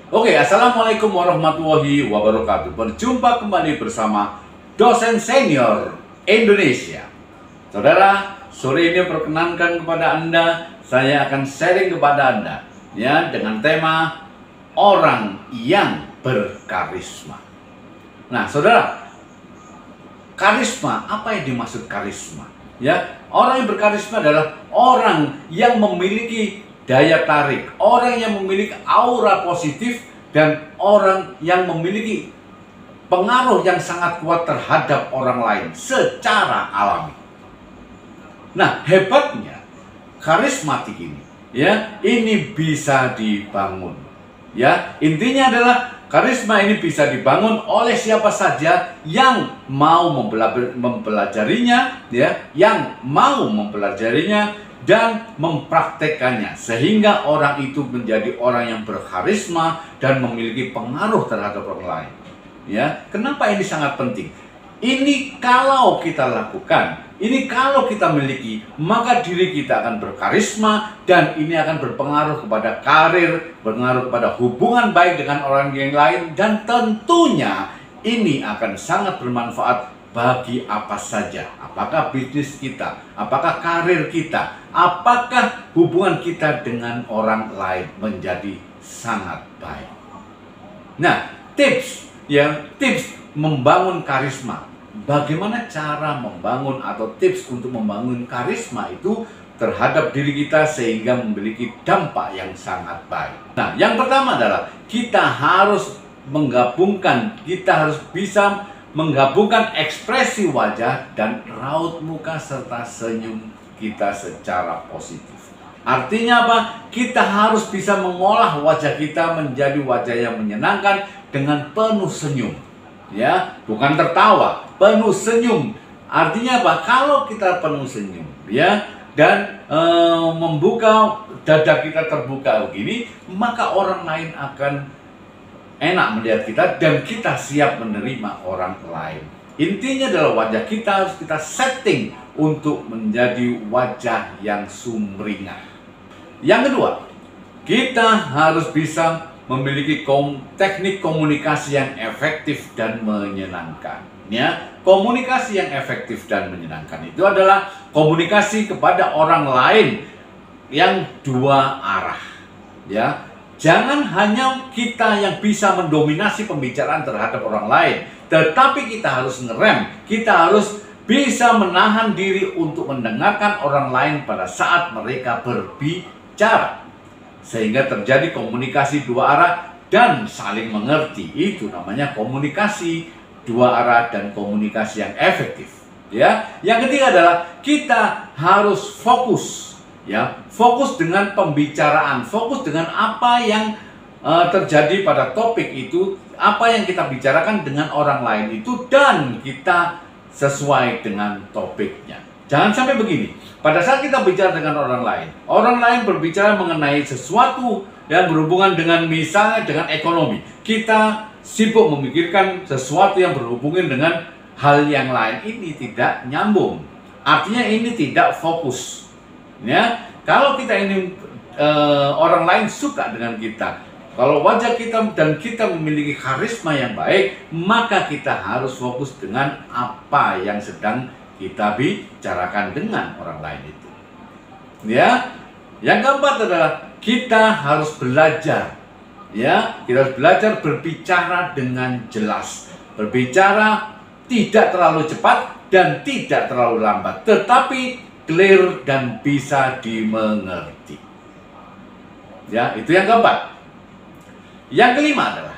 Oke, Assalamualaikum warahmatullahi wabarakatuh. Berjumpa kembali bersama dosen senior Indonesia. Saudara, sore ini perkenankan kepada Anda, saya akan sharing kepada Anda ya dengan tema orang yang berkarisma. Nah, saudara, karisma, apa yang dimaksud karisma? Ya, orang yang berkarisma adalah orang yang memiliki daya tarik, orang yang memiliki aura positif, dan orang yang memiliki pengaruh yang sangat kuat terhadap orang lain secara alami. Nah, hebatnya karismatik ini, ya, ini bisa dibangun. Ya, intinya adalah karisma ini bisa dibangun oleh siapa saja yang mau mempelajarinya, ya, yang mau mempelajarinya dan mempraktekannya, sehingga orang itu menjadi orang yang berkarisma dan memiliki pengaruh terhadap orang lain. Ya, kenapa ini sangat penting? Ini kalau kita lakukan, ini kalau kita miliki, maka diri kita akan berkarisma dan ini akan berpengaruh kepada karir, berpengaruh kepada hubungan baik dengan orang yang lain, dan tentunya ini akan sangat bermanfaat bagi apa saja, apakah bisnis kita, apakah karir kita, apakah hubungan kita dengan orang lain menjadi sangat baik. Nah, tips membangun karisma. Bagaimana cara membangun atau tips untuk membangun karisma itu terhadap diri kita sehingga memiliki dampak yang sangat baik. Nah, yang pertama adalah kita harus bisa menggabungkan ekspresi wajah dan raut muka serta senyum kita secara positif. Artinya apa? Kita harus bisa mengolah wajah kita menjadi wajah yang menyenangkan dengan penuh senyum. Ya, bukan tertawa, penuh senyum. Artinya apa? Kalau kita penuh senyum, ya, dan membuka dada kita terbuka begini, maka orang lain akan enak melihat kita dan kita siap menerima orang lain. Intinya adalah wajah kita harus kita setting untuk menjadi wajah yang sumringah. Yang kedua, kita harus bisa memiliki teknik komunikasi yang efektif dan menyenangkan. Ya, komunikasi yang efektif dan menyenangkan itu adalah komunikasi kepada orang lain yang dua arah. Ya, jangan hanya kita yang bisa mendominasi pembicaraan terhadap orang lain, tetapi kita harus ngerem, kita harus bisa menahan diri untuk mendengarkan orang lain pada saat mereka berbicara. Sehingga terjadi komunikasi dua arah dan saling mengerti. Itu namanya komunikasi dua arah dan komunikasi yang efektif. Ya, yang ketiga adalah kita harus fokus. Ya, fokus dengan pembicaraan, fokus dengan apa yang terjadi pada topik itu, apa yang kita bicarakan dengan orang lain itu, dan kita sesuai dengan topiknya. Jangan sampai begini, pada saat kita bicara dengan orang lain berbicara mengenai sesuatu yang berhubungan dengan misalnya dengan ekonomi, kita sibuk memikirkan sesuatu yang berhubungan dengan hal yang lain, ini tidak nyambung. Artinya ini tidak fokus. Ya, kalau kita ini orang lain suka dengan kita, kalau wajah kita dan kita memiliki karisma yang baik, maka kita harus fokus dengan apa yang sedang kita bicarakan dengan orang lain itu. Ya, yang keempat adalah kita harus belajar. Ya, kita harus belajar berbicara dengan jelas, berbicara tidak terlalu cepat dan tidak terlalu lambat, tetapi clear dan bisa dimengerti. Ya, itu yang keempat. Yang kelima adalah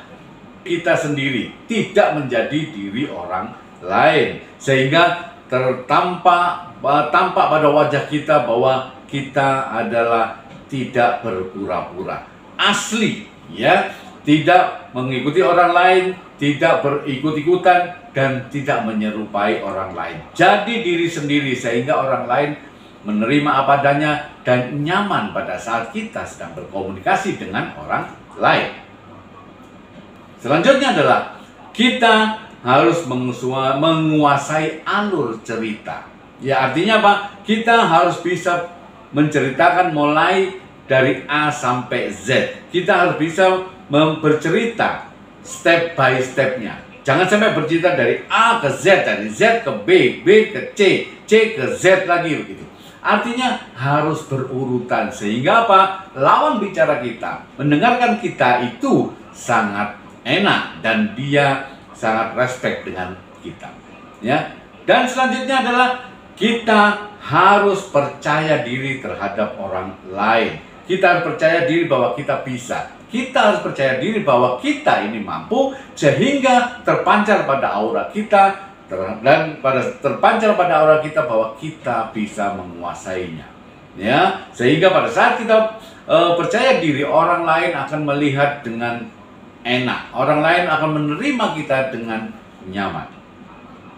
kita sendiri tidak menjadi diri orang lain, sehingga tampak pada wajah kita bahwa kita adalah tidak berpura-pura, asli, ya, tidak mengikuti orang lain, tidak berikut-ikutan, dan tidak menyerupai orang lain. Jadi diri sendiri sehingga orang lain menerima apa adanya dan nyaman pada saat kita sedang berkomunikasi dengan orang lain. Selanjutnya adalah kita harus menguasai alur cerita. Ya, artinya apa? Kita harus bisa menceritakan mulai dari A sampai Z. Kita harus bisa bercerita step by stepnya. Jangan sampai bercerita dari A ke Z, dari Z ke B, B ke C, C ke Z lagi begitu. Artinya harus berurutan sehingga apa? Lawan bicara kita, mendengarkan kita itu sangat enak dan dia sangat respect dengan kita. Ya. Dan selanjutnya adalah kita harus percaya diri terhadap orang lain. Kita harus percaya diri bahwa kita bisa. Kita harus percaya diri bahwa kita ini mampu sehingga terpancar pada aura kita dan terpancar pada aura kita bahwa kita bisa menguasainya. Ya, sehingga pada saat kita percaya diri, orang lain akan melihat dengan enak. Orang lain akan menerima kita dengan nyaman.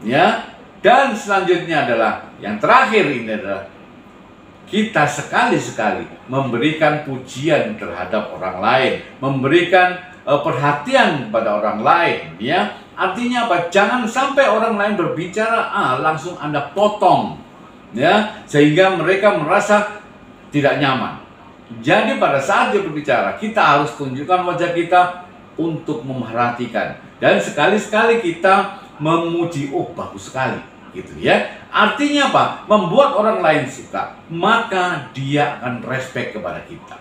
Ya. Dan selanjutnya adalah yang terakhir ini adalah kita sekali-sekali memberikan pujian terhadap orang lain, memberikan perhatian pada orang lain, ya. Artinya apa? Jangan sampai orang lain berbicara langsung Anda potong, ya, sehingga mereka merasa tidak nyaman. Jadi pada saat dia berbicara, kita harus tunjukkan wajah kita untuk memperhatikan dan sekali-sekali kita memuji, oh bagus sekali, gitu ya. Artinya apa? Membuat orang lain suka, maka dia akan respect kepada kita.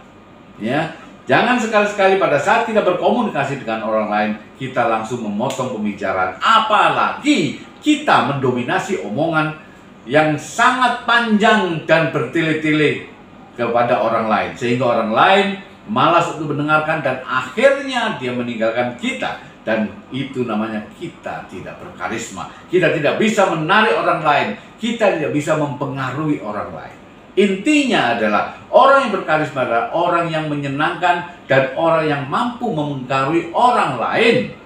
Ya, jangan sekali-sekali pada saat kita berkomunikasi dengan orang lain kita langsung memotong pembicaraan, apalagi kita mendominasi omongan yang sangat panjang dan bertele-tele kepada orang lain sehingga orang lain malas untuk mendengarkan dan akhirnya dia meninggalkan kita. Dan itu namanya kita tidak berkarisma. Kita tidak bisa menarik orang lain. Kita tidak bisa mempengaruhi orang lain. Intinya adalah orang yang berkarisma adalah orang yang menyenangkan dan orang yang mampu mempengaruhi orang lain,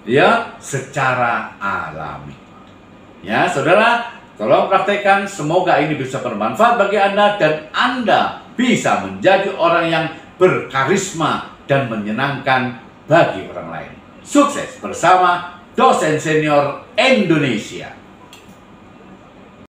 ya, secara alami. Ya, saudara, tolong praktekkan. Semoga ini bisa bermanfaat bagi Anda dan Anda bisa menjadi orang yang berkarisma dan menyenangkan bagi orang lain. Sukses bersama Dosen Senior Indonesia.